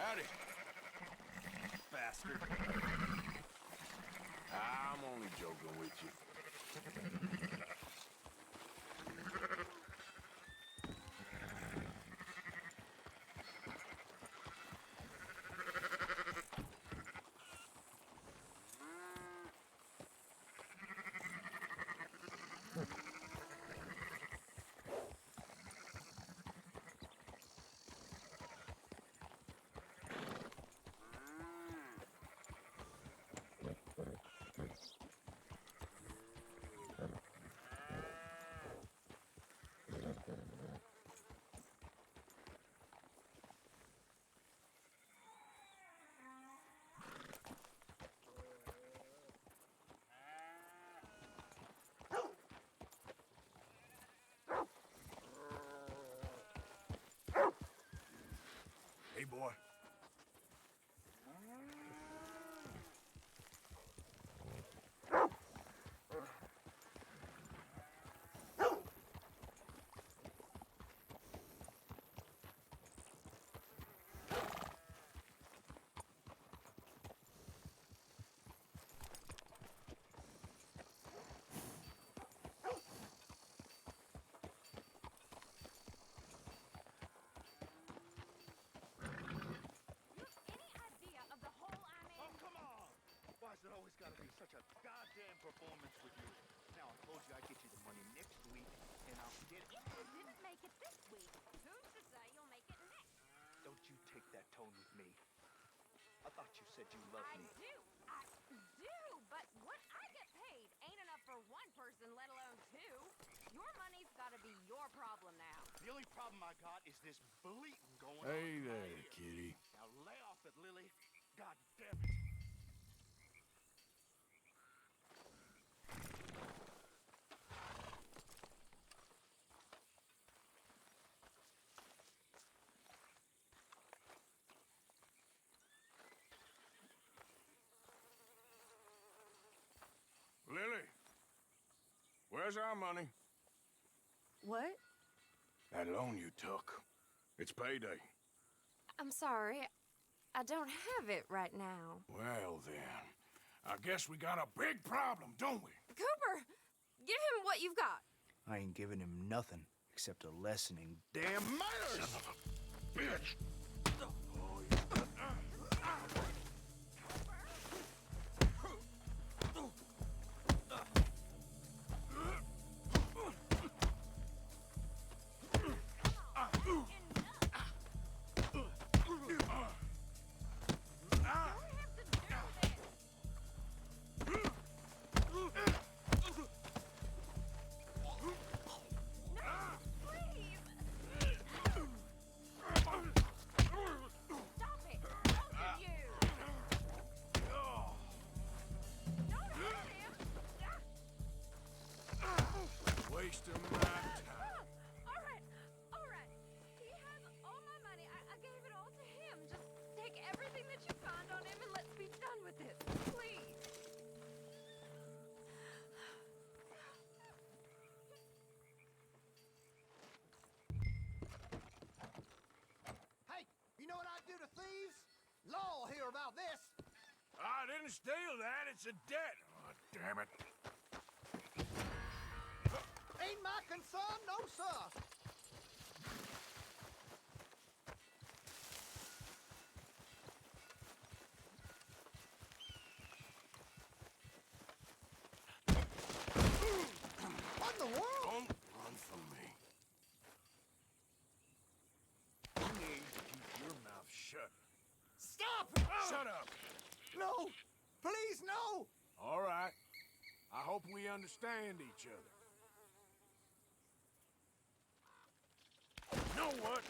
Howdy, bastard. I'm only joking with you. Hey, boy. Why has it always got to be such a goddamn performance with you? Now, I told you I'd get you the money next week, and I'll get it. If you didn't make it this week, who's to say you'll make it next? Don't you take that tone with me. I thought you said you loved me. I do, but what I get paid ain't enough for one person, let alone two. Your money's gotta be your problem now. The only problem I got is this bleating going on. Hey there, kitty. Now lay off it, Lily. God damn it. Lily, where's our money? What? That loan you took. It's payday. I'm sorry. I don't have it right now. Well, then. I guess we got a big problem, don't we? Cooper! Give him what you've got. I ain't giving him nothing except a lesson in damn manners! Son of a bitch! Wasting my time. All right. He has all my money. I gave it all to him. Just take everything that you found on him and let's be done with this, please. Hey, you know what I do to thieves? Law will hear about this. I didn't steal that. It's a debt. Oh, damn it. Ain't my concern, no sir. What in the world? Don't run from me. You need to keep your mouth shut. Stop! Shut up! No! Please, no! All right. I hope we understand each other. You know what?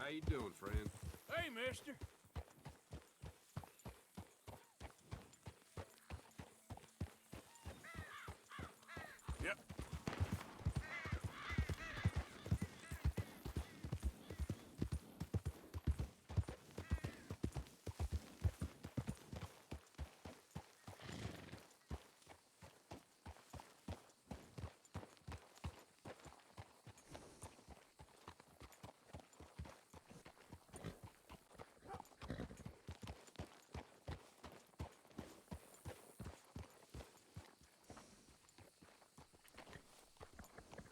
How you doing, friend? Hey, mister. Yep.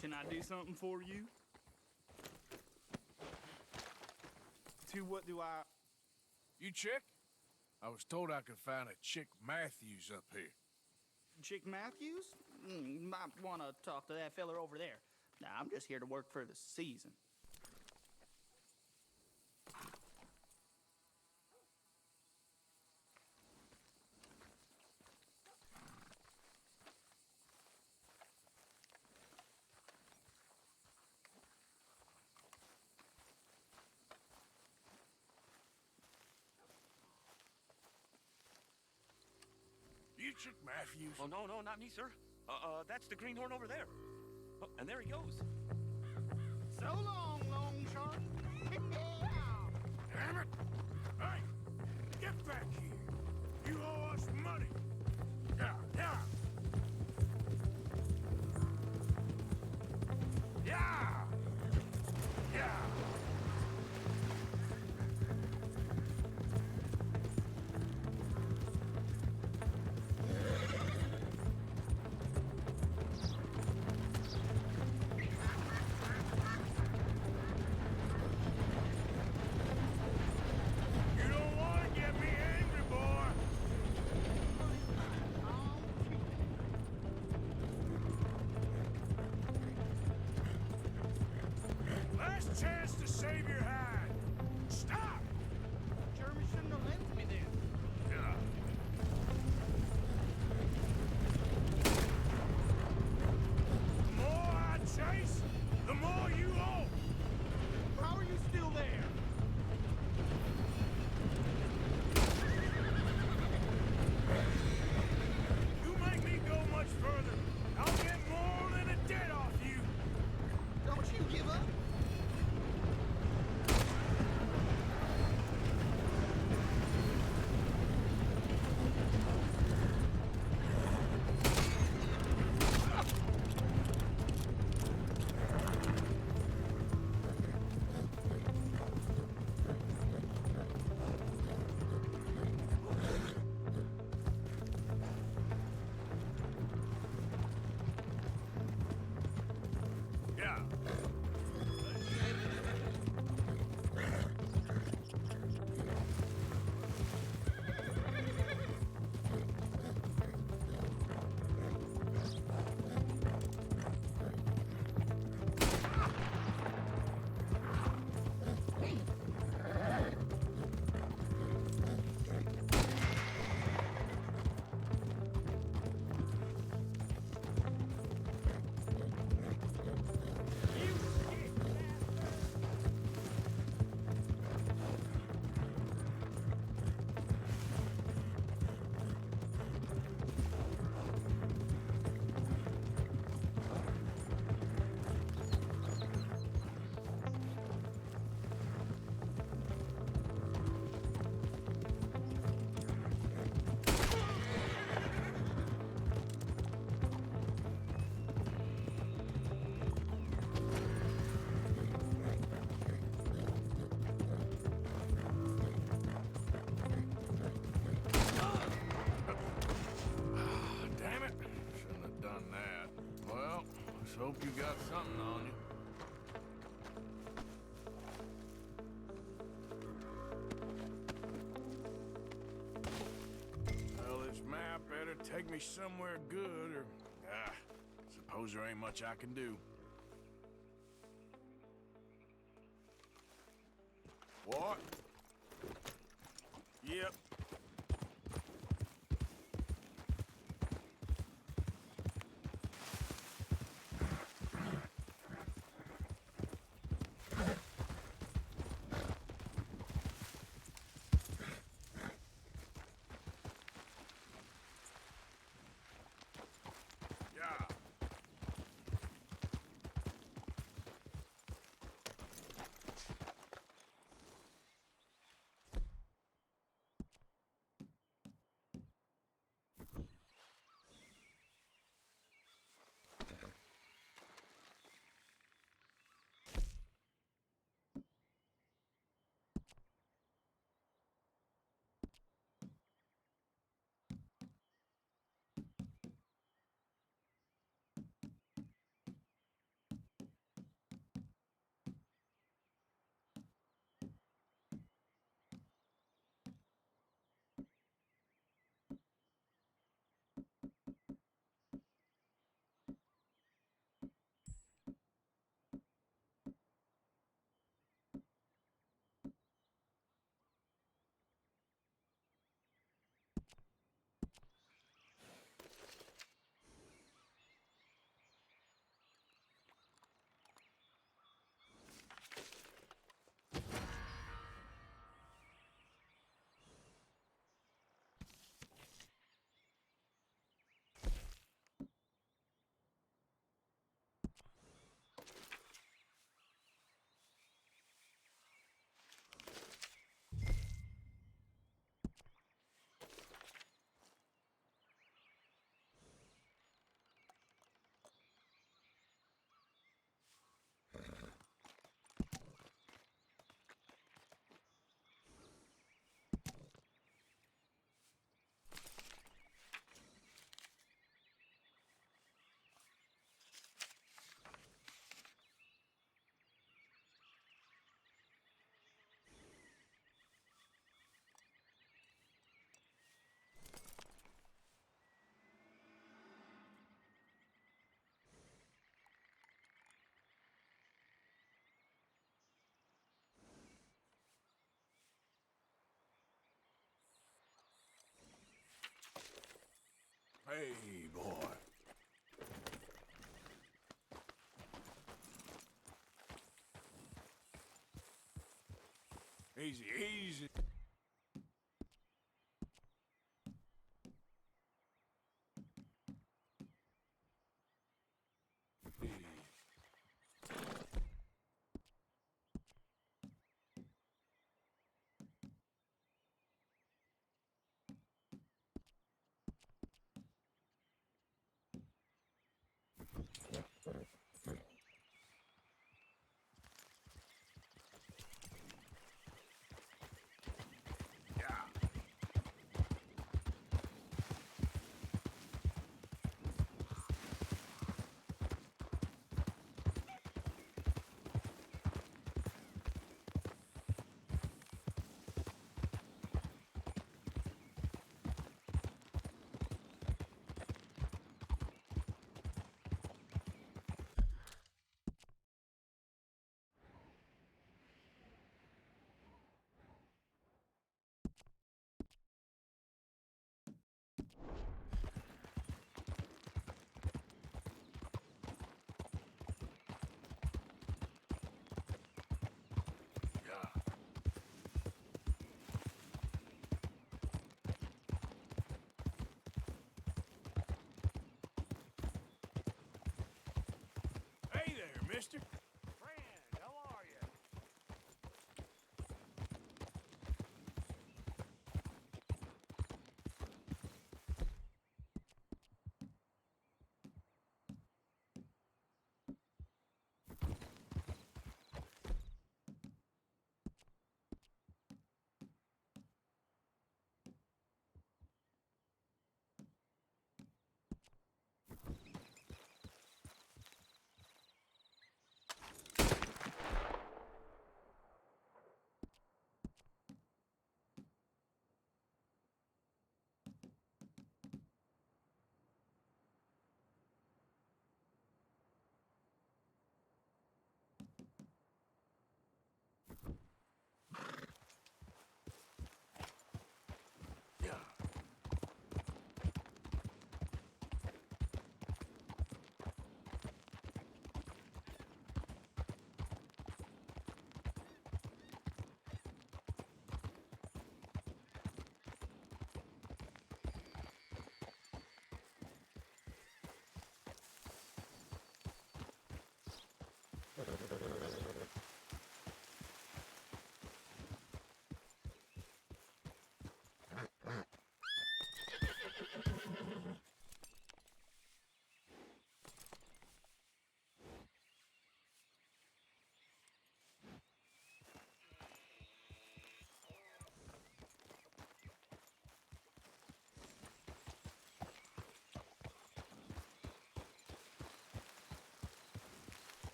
Can I do something for you? To what do I... You Chick? I was told I could find a Chick Matthews up here. Chick Matthews? You might want to talk to that feller over there. Nah, I'm just here to work for the season. You Chick Matthews? Oh, no, not me, sir. That's the greenhorn over there. Oh, and there he goes. So long, long shot. Damn it! Hey, get back here! You owe us money! Yeah! Yeah! Yeah! You don't want to get me angry, boy! Last chance to save your hide! Stop! Jeremy shouldn't have left me there. Yeah. The more I chase, the more you owe! How are you still there? You make me go much further, I'll get more than a debt off you! Don't you give up? Yeah. Damn it. Shouldn't have done that. Well, let's hope you got something on you. Well, this map better take me somewhere good, or... suppose there ain't much I can do. What? Yep. Hey, boy. Easy, easy. Hey there, mister. Friend, how are you?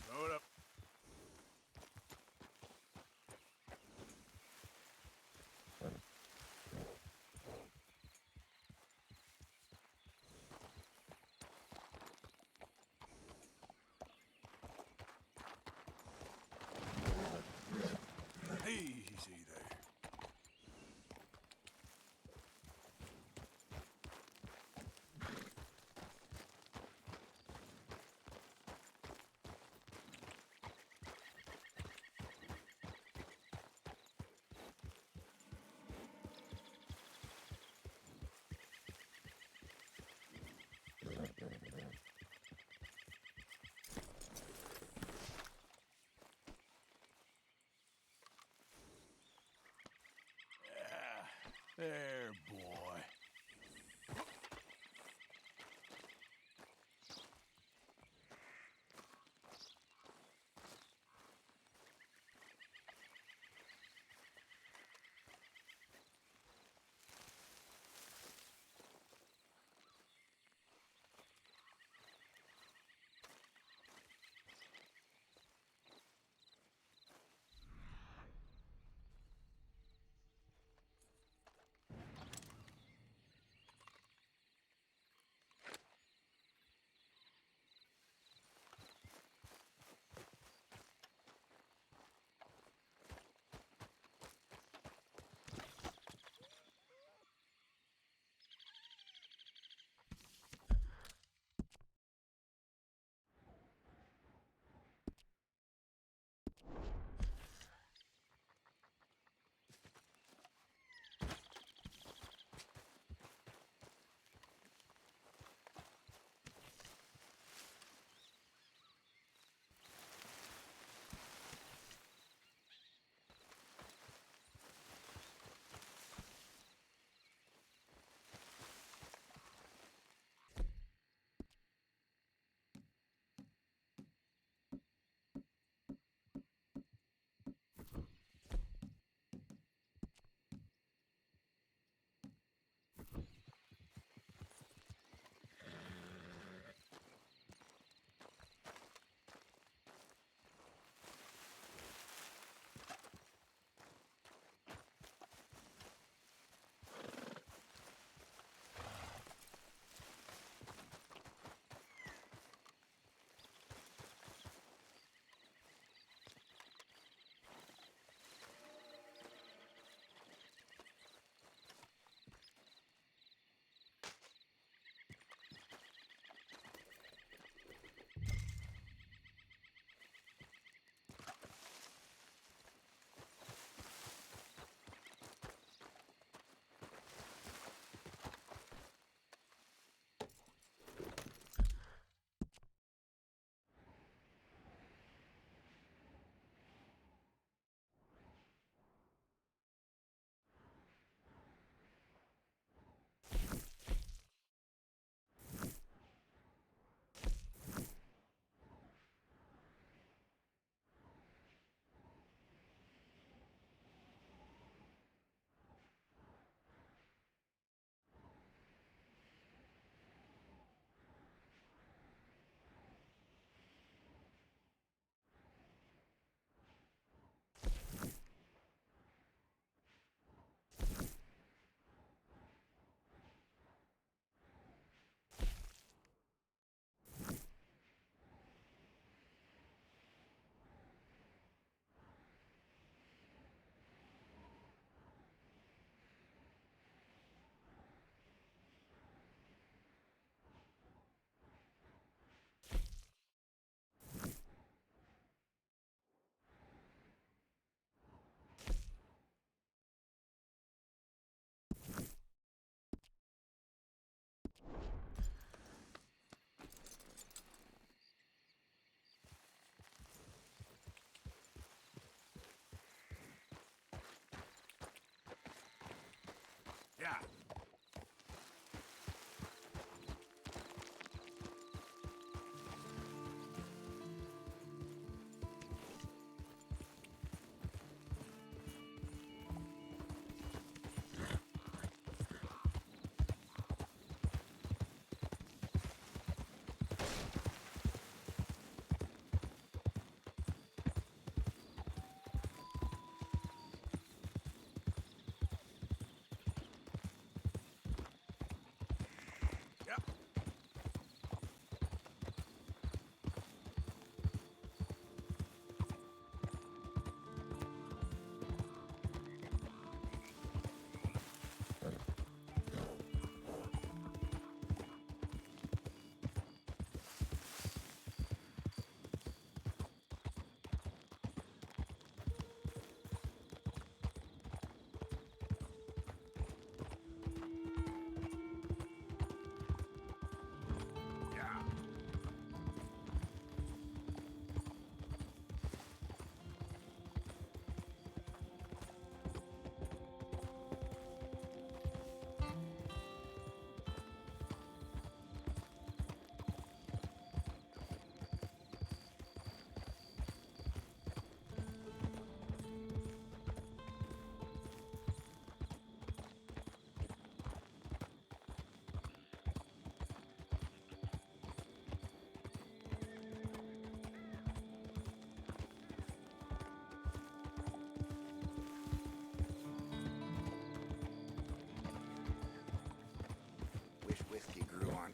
Throw it up. Easy there. There, boy.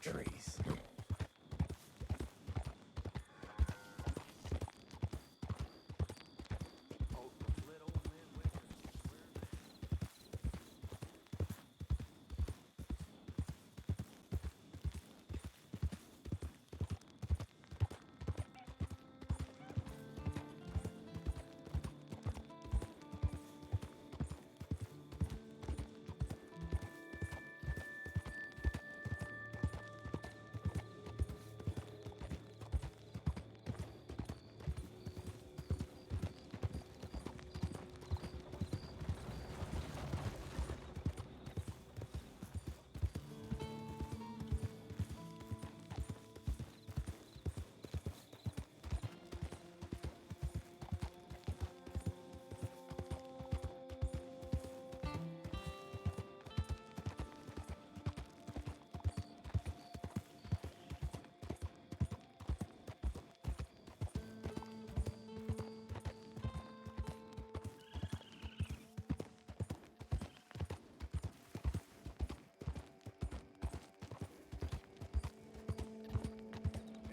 trees.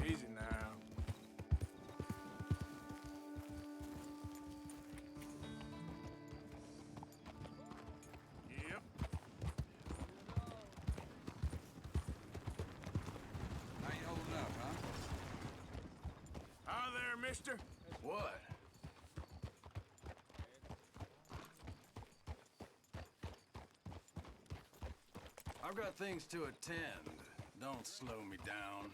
Easy now. Yep. How you holding up, huh? Hi there, mister. What? I've got things to attend. Don't slow me down.